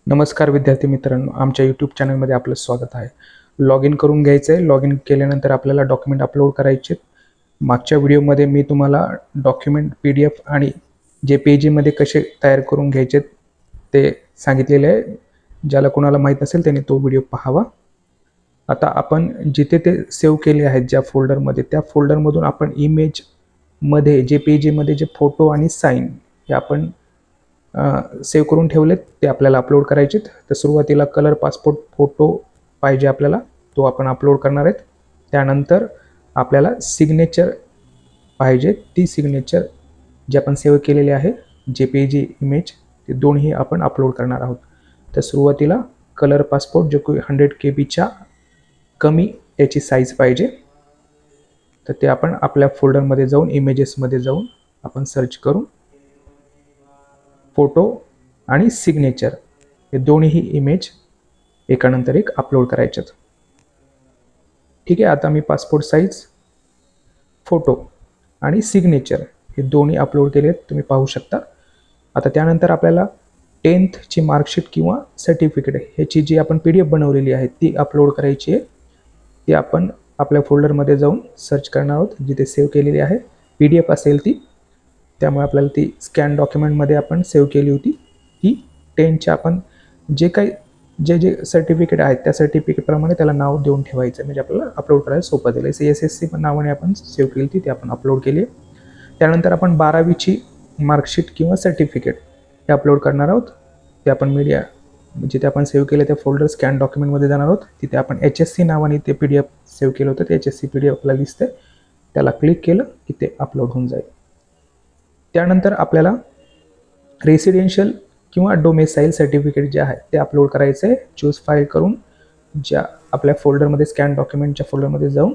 नमस्कार विद्यार्थी मित्रांनो, आमच्या यूट्यूब चॅनलमध्ये आपलं स्वागत आहे. लॉग इन करून घ्यायचं आहे. लॉग इन केल्यानंतर आपल्याला डॉक्युमेंट अपलोड करायचे. मागच्या व्हिडिओमध्ये मी तुम्हाला डॉक्युमेंट PDF आणि JPEG कसे तयार करून घ्यायचे ते सांगितलेले आहे. ज्याला कोणाला माहीत नसेल त्याने तो व्हिडिओ पाहावा. आता आपण जिथे ते सेव्ह केले आहेत ज्या फोल्डरमध्ये, त्या फोल्डरमधून आपण इमेजमध्ये JPEG जे फोटो आणि साईन हे आपण सेव्ह करून ठेवलेत ते आपल्याला अपलोड करायचे. तर सुरुवातीला कलर पासपोर्ट फोटो पाहिजे आपल्याला, तो आपण अपलोड करणार आहेत. त्यानंतर आपल्याला सिग्नेचर पाहिजे, ती सिग्नेचर जी आपण सेव्ह केलेली आहे JPEG इमेज, ते दोन्ही आपण अपलोड करणार आहोत. तर सुरुवातीला कलर पासपोर्ट जो की 100 KB कमी त्याची साईज पाहिजे. तर ते आपण आपल्या फोल्डरमध्ये जाऊन इमेजेसमध्ये जाऊन आपण सर्च करून फोटो आणि सिग्नेचर हे दोन्ही इमेज एकानंतर एक अपलोड करायचे. ठीक आहे, आता मी पासपोर्ट साईज, फोटो आणि सिग्नेचर हे दोन्ही अपलोड केले आहेत, तुम्ही पाहू शकता. आता त्यानंतर आपल्याला 10th ची मार्कशीट किंवा सर्टिफिकेट ह्याची जी आपण PDF बनवलेली आहे ती अपलोड करायची आहे. ती आपण आपल्या फोल्डरमध्ये जाऊन सर्च करणार आहोत, जिथे सेव्ह केलेली आहे. PDF असेल ती, त्यामुळे आपल्याला ती स्कॅन डॉक्युमेंटमध्ये आपण सेव्ह केली होती. ती 10च्या आपण जे सर्टिफिकेट आहेत त्या सर्टिफिकेटप्रमाणे त्याला नाव देऊन ठेवायचं, म्हणजे आपल्याला अपलोड करायला सोपं जाईल. SSC नावाने आपण सेव्ह केली ती आपण अपलोड केली आहे. त्यानंतर आपण 12वीची मार्कशीट किंवा सर्टिफिकेट हे अपलोड करणार आहोत. ते आपण मीडिया जिथे आपण सेव्ह केले त्या फोल्डर स्कॅन डॉक्युमेंटमध्ये जाणार आहोत. तिथे आपण HSC नावाने ते PDF सेव्ह केलं होतं, ते HSC PDF आपल्याला दिसते. त्याला क्लिक केलं की ते अपलोड होऊन जाईल. त्यानंतर आपल्याला रेसिडेन्शियल किंवा डोमेसाईल सर्टिफिकेट जे आहे ते अपलोड करायचं आहे. चूज फाईल करून ज्या आपल्या फोल्डरमध्ये स्कॅन डॉक्युमेंटच्या फोल्डरमध्ये जाऊन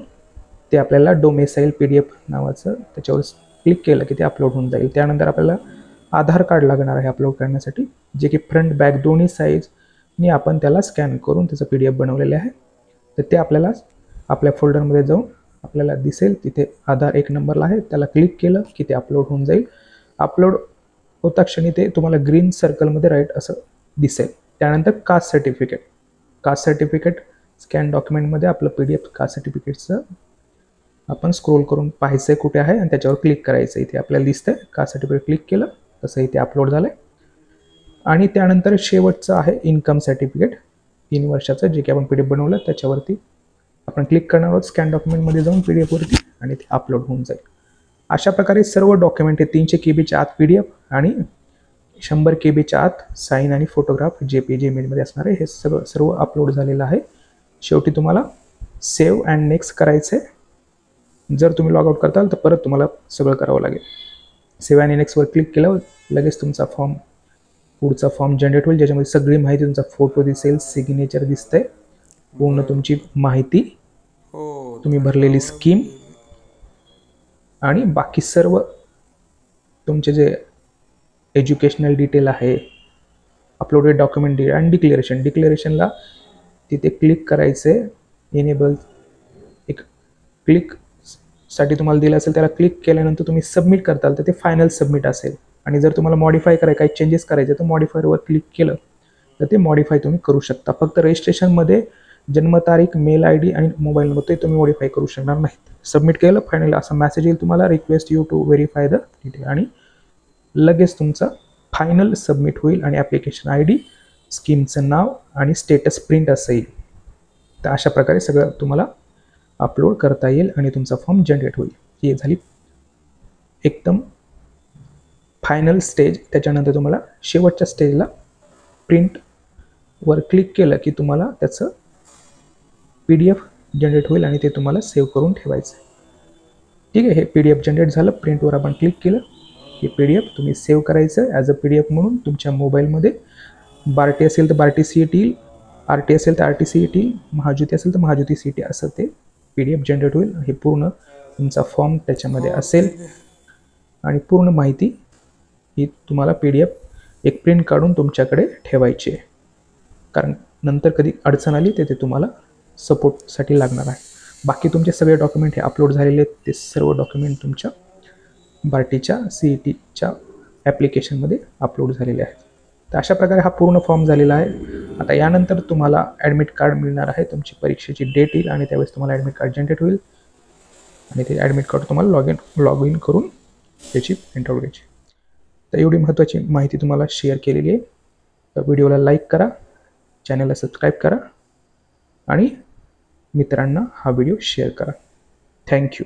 ते आपल्याला डोमेसाईल PDF नावाचं त्याच्यावर क्लिक केलं की ते अपलोड होऊन जाईल. त्यानंतर आपल्याला आधार कार्ड लागणार आहे अपलोड करण्यासाठी, जे की फ्रंट बॅक दोन्ही साईजनी आपण त्याला स्कॅन करून त्याचं PDF बनवलेले आहे. तर ते आपल्याला आपल्या फोल्डरमध्ये जाऊन आपल्याला दिसेल, तिथे आधार 1 नंबरला आहे, त्याला क्लिक केलं की ते अपलोड होऊन जाईल. अपलोड होता क्षणी ते तुम्हाला ग्रीन सर्कलमध्ये राईट असं दिसेल. त्यानंतर कास्ट सर्टिफिकेट स्कॅन डॉक्युमेंटमध्ये आपलं PDF कास्ट सर्टिफिकेटचं आपण स्क्रोल करून पाहायचं आहे कुठे आहे आणि त्याच्यावर क्लिक करायचं. इथे आपल्याला दिसतंय कास्ट सर्टिफिकेट, क्लिक केलं तसं इथे अपलोड झालं आहे. आणि त्यानंतर शेवटचं आहे इन्कम सर्टिफिकेट 3 वर्षाचं, जे की आपण PDF बनवलं त्याच्यावरती आपण क्लिक करणार आहोत स्कॅन डॉक्युमेंटमध्ये जाऊन PDF वरती, आणि ते अपलोड होऊन जाईल. अशा प्रकारे सर्व डॉक्युमेंट हे 300 KB आत PDF आणि 100 KB आत साईन आणि फोटोग्राफ JPEG इमेजमध्ये असणार आहे. हे सर्व अपलोड झालेलं आहे. शेवटी तुम्हाला सेव्ह अँड नेक्स्ट करायचं आहे. जर तुम्ही लॉग आउट करताल तर परत तुम्हाला सगळं करावं लागेल. सेव्ह आणि नेक्स्टवर क्लिक केल्यावर लगेच तुमचा पुढचा फॉर्म जनरेट होईल, ज्याच्यामध्ये सगळी माहिती, तुमचा फोटो दिसेल, सिग्नेचर दिसतंय, पूर्ण तुमची माहिती, तुम्ही भरलेली स्कीम आणि बाकी सर्व तुमचे जे एज्युकेशनल डिटेल आहे, अपलोडेड डॉक्युमेंट डिटेल आणि डिक्लेरेशनला तिथे क्लिक करायचे. एनेबल एक क्लिकसाठी तुम्हाला दिलं असेल, त्याला क्लिक केल्यानंतर तुम्ही सबमिट करताल तर ते फायनल सबमिट असेल. आणि जर तुम्हाला मॉडिफाय करायचं, काही चेंजेस करायचे, तर मॉडिफायरवर क्लिक केलं तर ते मॉडिफाय तुम्ही करू शकता. फक्त रजिस्ट्रेशनमध्ये जन्मतारीख, मेल ID आणि मोबाईल नंबर ते तुम्ही मॉडिफाय करू शकणार नाहीत. सबमिट केलं फायनल असा मेसेज येईल तुम्हाला, request you to verify the detail, आणि लगेच तुमचा फायनल सबमिट होईल आणि ॲप्लिकेशन ID, स्कीमचं नाव आणि स्टेटस प्रिंट असं येईल. तर अशा प्रकारे सगळं तुम्हाला अपलोड करता येईल आणि तुमचा फॉर्म जनरेट होईल. ही झाली एकदम फायनल स्टेज. त्याच्यानंतर तुम्हाला शेवटच्या स्टेजला प्रिंटवर क्लिक केलं की तुम्हाला त्याचं PDF जनरेट होईल आणि ते तुम्हाला सेव्ह करून ठेवायचं आहे. ठीक आहे, हे PDF जनरेट झालं. प्रिंटवर आपण क्लिक केलं की PDF तुम्ही सेव्ह करायचं ॲज अ PDF म्हणून तुमच्या मोबाईलमध्ये. बार्टी असेल तर बार्टी CET येईल, RT असेल तर RT CET येईल, महाज्योती असेल तर महाज्योती CET असं ते PDF जनरेट होईल. हे पूर्ण तुमचा फॉर्म त्याच्यामध्ये असेल आणि पूर्ण माहिती ही तुम्हाला PDF एक प्रिंट काढून तुमच्याकडे ठेवायची आहे, कारण नंतर कधी अडचण आली तर ते तुम्हाला सपोर्टसाठी लागणार आहे. बाकी तुमचे सगळे डॉक्युमेंट हे अपलोड झालेले आहेत. ते सर्व डॉक्युमेंट तुमच्या बार्टीच्या CETच्या ॲप्लिकेशनमध्ये अपलोड झालेले आहेत. तर अशा प्रकारे हा पूर्ण फॉर्म झालेला आहे. आता यानंतर तुम्हाला ॲडमिट कार्ड मिळणार आहे. तुमची परीक्षेची डेट येईल आणि त्यावेळेस तुम्हाला ॲडमिट कार्ड जनरेट होईल आणि ते ॲडमिट कार्ड तुम्हाला लॉग इन करून त्याची प्रिंटआउट घ्यायची. तर एवढी महत्त्वाची माहिती तुम्हाला शेअर केलेली आहे. तर व्हिडिओला लाईक करा, चॅनलला सबस्क्राईब करा आणि मित्रांना हा व्हिडिओ शेअर करा. थँक्यू.